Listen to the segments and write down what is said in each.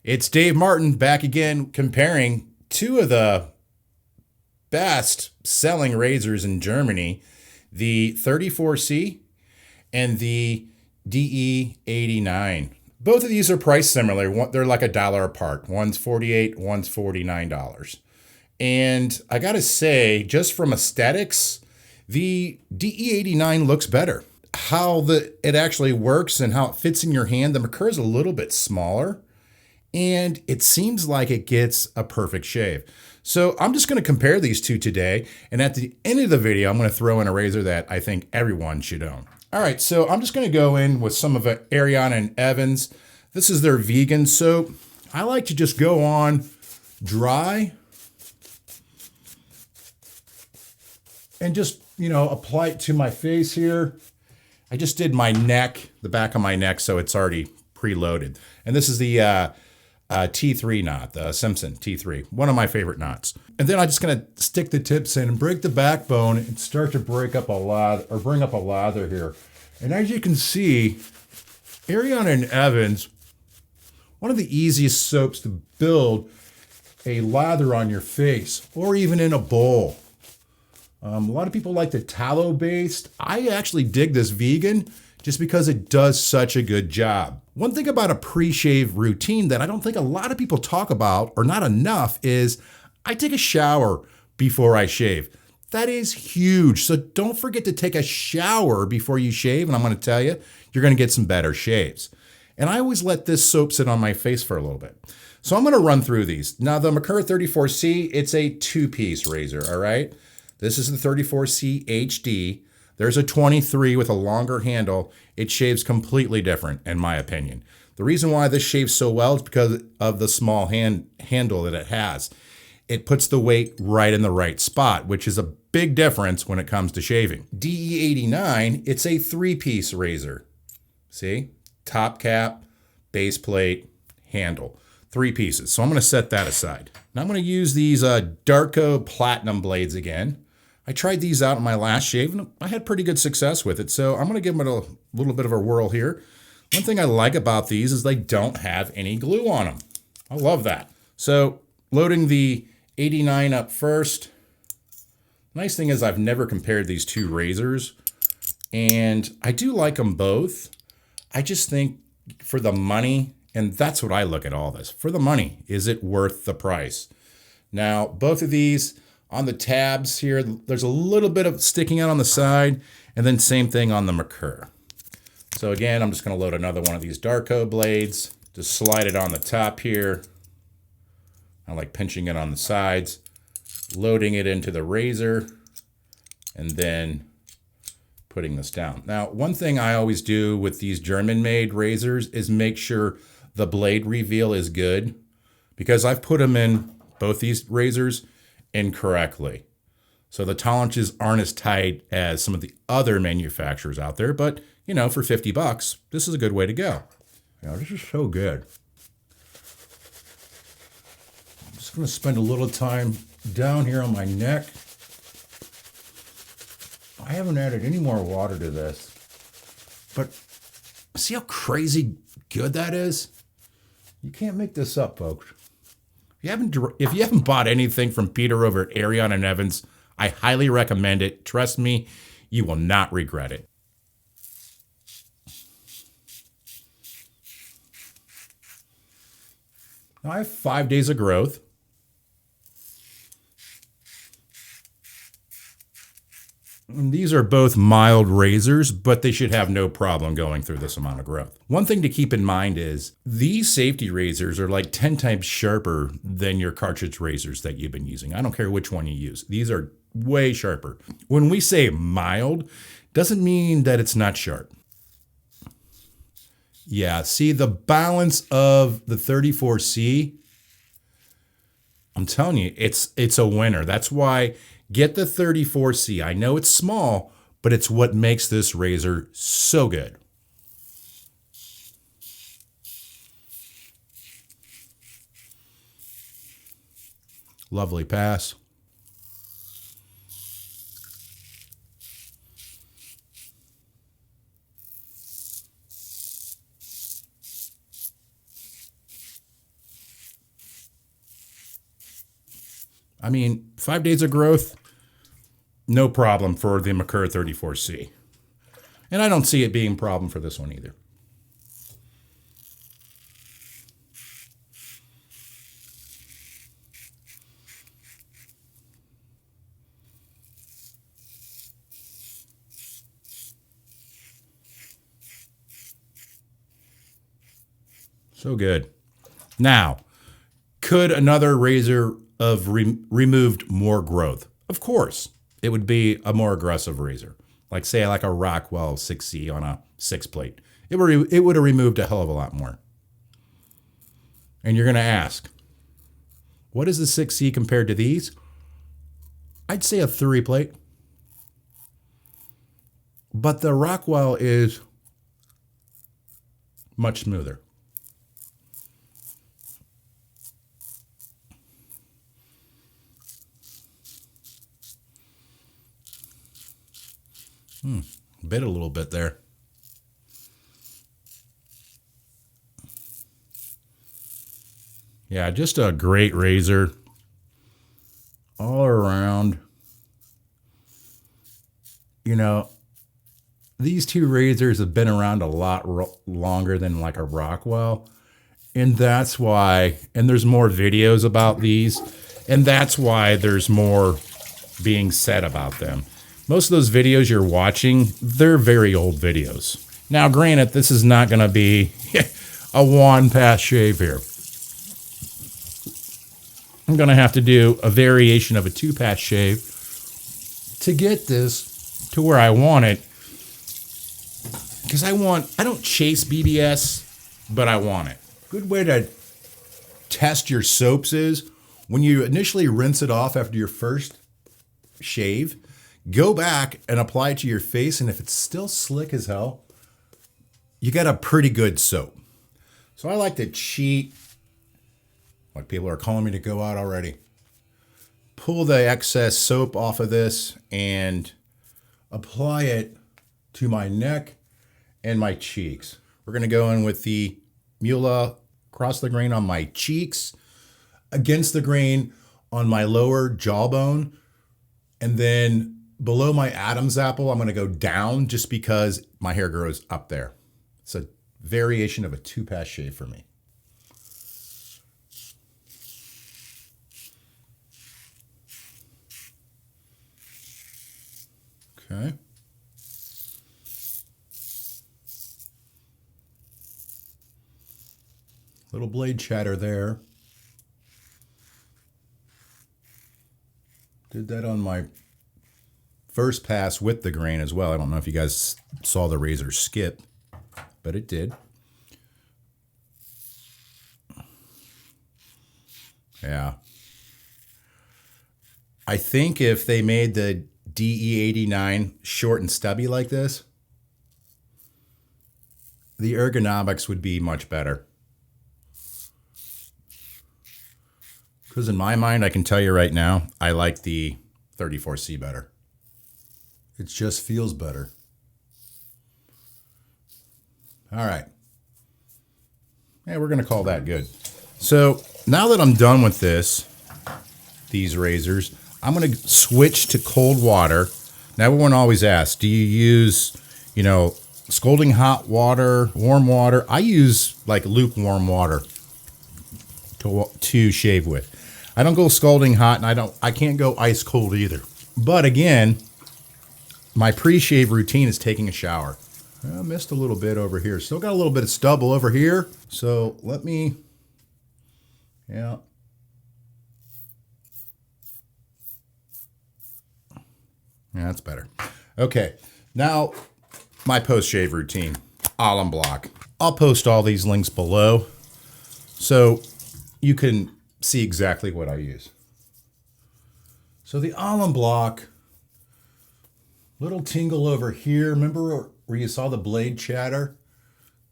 It's Dave Martin back again comparing two of the best selling razors in Germany, the 34C and the DE89. Both of these are priced similar. They're like $1 apart. One's $48, one's $49. And I gotta say, just from aesthetics, the DE89 looks better. How it actually works and how it fits in your hand, the Merkur is a little bit smaller, and it seems like it gets a perfect shave. So I'm just gonna compare these two today, and at the end of the video, I'm gonna throw in a razor that I think everyone should own. All right, so I'm just gonna go in with some of it R89. This is their vegan soap. I like to just go on dry and just, apply it to my face here. I just did my neck, the back of my neck, so it's already preloaded. And this is the T3 knot, the Simpson T3, one of my favorite knots. And then I'm just gonna stick the tips in and break the backbone and start to bring up a lather here. And as you can see, R89, one of the easiest soaps to build a lather on your face or even in a bowl. A lot of people like the tallow based. I actually dig this vegan just because it does such a good job. One thing about a pre-shave routine that I don't think a lot of people talk about, or not enough, is I take a shower before I shave. That is huge. So don't forget to take a shower before you shave, and I'm gonna tell you, you're gonna get some better shaves. And I always let this soap sit on my face for a little bit. So I'm gonna run through these. Now the Merkur 34C, it's a two-piece razor, all right? This is the 34C HD. There's a 23 with a longer handle. It shaves completely different, in my opinion. The reason why this shaves so well is because of the small handle that it has. It puts the weight right in the right spot, which is a big difference when it comes to shaving. DE89, it's a three-piece razor. See? Top cap, base plate, handle. Three pieces. So I'm gonna set that aside. Now I'm gonna use these Darko Platinum blades again. I tried these out in my last shave and I had pretty good success with it. So I'm gonna give them a little bit of a whirl here. One thing I like about these is they don't have any glue on them. I love that. So loading the 89 up first. Nice thing is I've never compared these two razors and I do like them both. I just think for the money, and that's what I look at all this, for the money, is it worth the price? Now, both of these on the tabs here, there's a little bit of sticking out on the side, and then same thing on the Merkur. So again, I'm just gonna load another one of these Darko blades, just slide it on the top here. I like pinching it on the sides, loading it into the razor, and then putting this down. Now, one thing I always do with these German-made razors is make sure the blade reveal is good, because I've put them in both these razors incorrectly. So the tolerances aren't as tight as some of the other manufacturers out there, but for 50 bucks, this is a good way to go. This is so good. I'm just gonna spend a little time down here on my neck. I haven't added any more water to this, but see how crazy good that is? You can't make this up, folks. If you haven't bought anything from Peter over at R89, I highly recommend it. Trust me, you will not regret it. Now I have 5 days of growth. And these are both mild razors, but they should have no problem going through this amount of growth. One thing to keep in mind is these safety razors are like 10 times sharper than your cartridge razors that you've been using. I don't care which one you use. These are way sharper. When we say mild, doesn't mean that it's not sharp. Yeah, see the balance of the 34C, I'm telling you, it's a winner. That's why get the 34C. I know it's small, but it's what makes this razor so good. Lovely pass. I mean, 5 days of growth, no problem for the Merkur 34C. And I don't see it being a problem for this one either. So good. Now, could another razor have removed more growth? Of course. It would be a more aggressive razor. Like say like a Rockwell 6C on a 6 plate. It would have removed a hell of a lot more. And you're going to ask, what is the 6C compared to these? I'd say a 3 plate. But the Rockwell is much smoother. Bit a little bit there. Yeah, just a great razor all around. You know, these two razors have been around a lot longer than like a Rockwell. And that's why, and there's more videos about these, and that's why there's more being said about them. Most of those videos you're watching, they're very old videos. Now, granted, this is not going to be a one-pass shave here. I'm going to have to do a variation of a 2-pass shave to get this to where I want it. Because I don't chase BBS, but I want it. Good way to test your soaps is when you initially rinse it off after your first shave, go back and apply it to your face, and if it's still slick as hell, you got a pretty good soap. So I like to cheat, like people are calling me to go out already. Pull the excess soap off of this and apply it to my neck and my cheeks. We're going to go in with the Muhle across the grain on my cheeks, against the grain on my lower jawbone, and then below my Adam's apple, I'm going to go down just because my hair grows up there. It's a variation of a 2-pass shave for me. Okay. Little blade chatter there. Did that on my first pass with the grain as well. I don't know if you guys saw the razor skip, but it did. Yeah. I think if they made the DE89 short and stubby like this, the ergonomics would be much better. Because in my mind, I can tell you right now, I like the 34C better. It just feels better. All right. Yeah, we're going to call that good. So now that I'm done with these razors, I'm going to switch to cold water. Now, everyone always asks, do you use, scalding hot water, warm water? I use like lukewarm water to shave with. I don't go scalding hot, and I can't go ice cold either. But again, my pre-shave routine is taking a shower. I missed a little bit over here. Still got a little bit of stubble over here. So let me, yeah. Yeah, that's better. Okay, now my post-shave routine, alum block. I'll post all these links below so you can see exactly what I use. So the alum block, little tingle over here. Remember where you saw the blade chatter?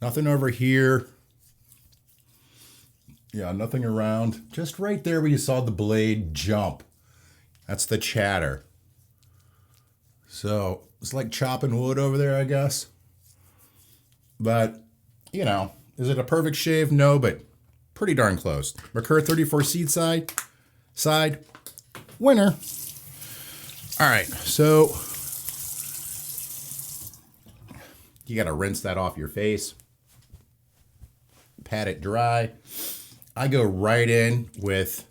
Nothing over here. Yeah, nothing around. Just right there where you saw the blade jump. That's the chatter. So it's like chopping wood over there, I guess. But, is it a perfect shave? No, but pretty darn close. Merkur 34C side, winner. All right, so you got to rinse that off your face, pat it dry. I go right in with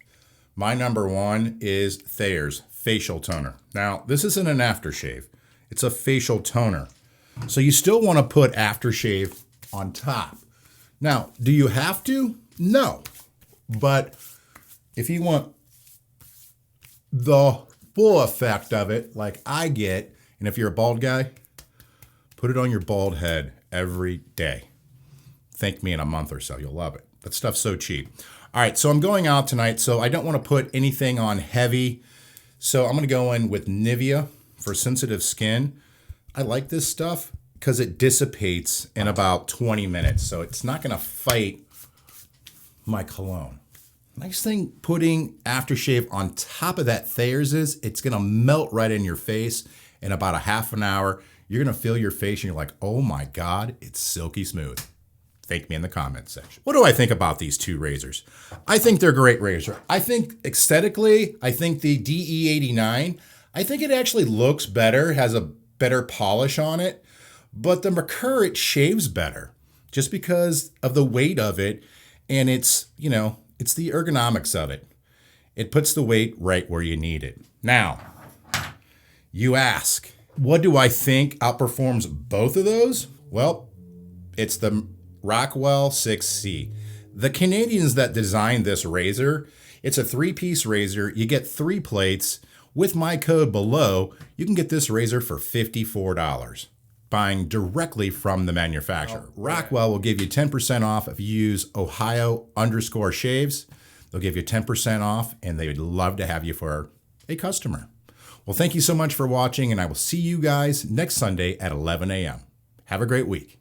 my number one is Thayer's facial toner. Now, this isn't an aftershave. It's a facial toner. So you still want to put aftershave on top. Now, do you have to? No. But if you want the full effect of it, like I get, and if you're a bald guy, put it on your bald head every day. Thank me in a month or so. You'll love it. That stuff's so cheap. All right, so I'm going out tonight, so I don't want to put anything on heavy. So I'm going to go in with Nivea for sensitive skin. I like this stuff because it dissipates in about 20 minutes. So it's not going to fight my cologne. Nice thing putting aftershave on top of that Thayer's is it's going to melt right in your face in about a half an hour. You're going to feel your face and you're like, oh my God, it's silky smooth. Thank me in the comments section. What do I think about these two razors? I think they're great razor. I think aesthetically, I think the DE89, I think it actually looks better, has a better polish on it, but the Merkur, it shaves better just because of the weight of it. And it's, you know, it's the ergonomics of it. It puts the weight right where you need it. Now, you ask, what do I think outperforms both of those? Well, it's the Rockwell 6C. The Canadians that designed this razor, it's a 3-piece razor. You get 3 plates. With my code below, you can get this razor for $54, buying directly from the manufacturer. Rockwell will give you 10% off if you use Ohio_shaves. They'll give you 10% off, and they would love to have you for a customer. Well, thank you so much for watching, and I will see you guys next Sunday at 11 a.m. Have a great week.